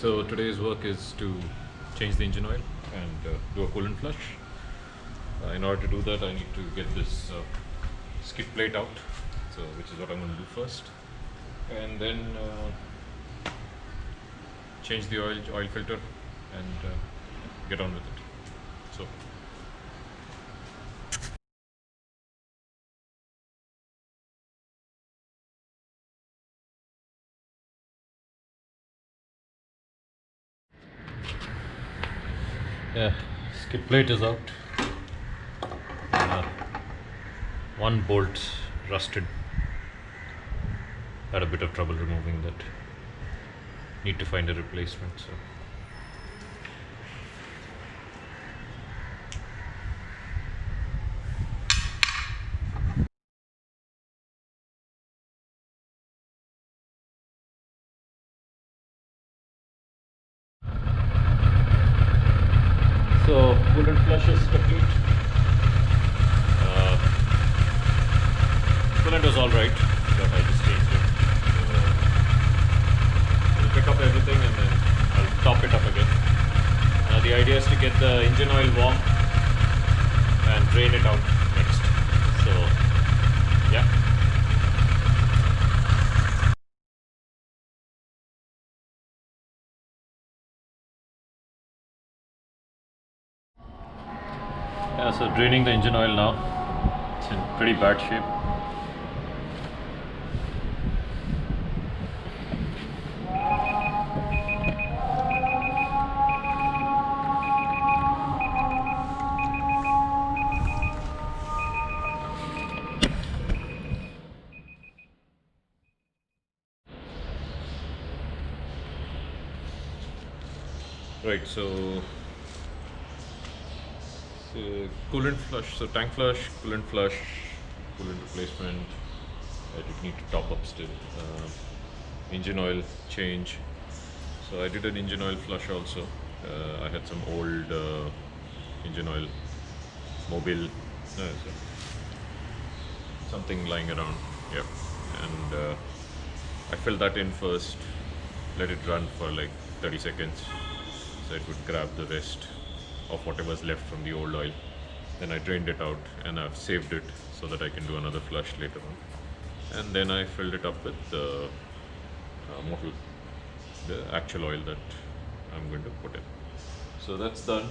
So today's work is to change the engine oil and do a coolant flush. In order to do that, I need to get this skid plate out, so which is what I'm going to do first, and then change the oil filter and get on with it. So. Yeah, skid plate is out. One bolt rusted. Had a bit of trouble removing that. Need to find a replacement. So coolant flush is complete. Coolant was alright, but I just changed it. I'll pick up everything and then I'll top it up again. The idea is to get the engine oil warm and drain it out next. So, yeah. Yeah, so draining the engine oil now. It's in pretty bad shape. Right, so coolant flush, so tank flush, coolant replacement. I did need to top up still. Engine oil change. So I did an engine oil flush also. I had some old engine oil, mobile, something lying around. Yep, and I filled that in first. Let it run for like 30 seconds. So it would grab the rest of whatever's left from the old oil. Then I drained it out and I've saved it so that I can do another flush later on. And then I filled it up with the actual oil that I'm going to put in. So that's done.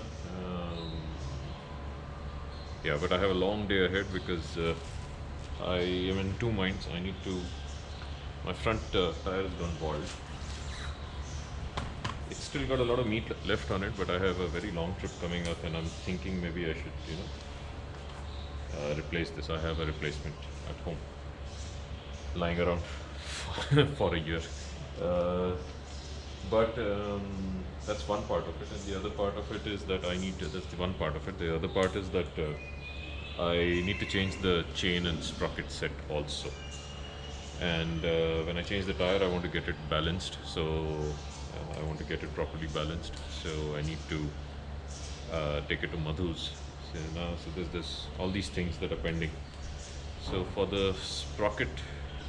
Yeah, but I have a long day ahead because I am in two minds. I need to, my front tire has gone bald. It's still got a lot of meat left on it, but I have a very long trip coming up and I'm thinking maybe I should, replace this. I have a replacement at home lying around for a year. But that's one part of it, and the other part of it is that that's the one part of it. The other part is that I need to change the chain and sprocket set also. And when I change the tire, I want to get it balanced. So I want to get it properly balanced, so I need to take it to Madhu's. So there's this, all these things that are pending. So for the sprocket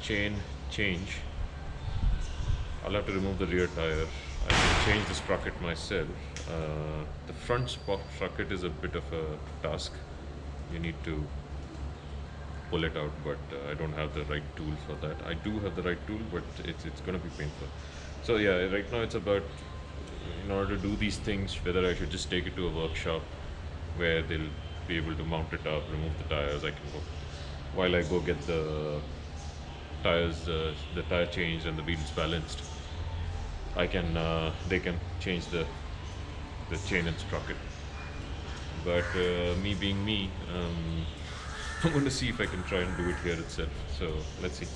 chain change, I'll have to remove the rear tire. I can change the sprocket myself. The front sprocket is a bit of a task. You need to pull it out, but I don't have the right tool for that. I do have the right tool, but it's going to be painful. So yeah, right now it's about, in order to do these things, whether I should just take it to a workshop where they'll be able to mount it up, remove the tires. I can go, while I go get the tires, the tire changed and the wheels balanced, I can, they can change the chain and sprocket. But me being me, I'm going to see if I can try and do it here itself. So let's see.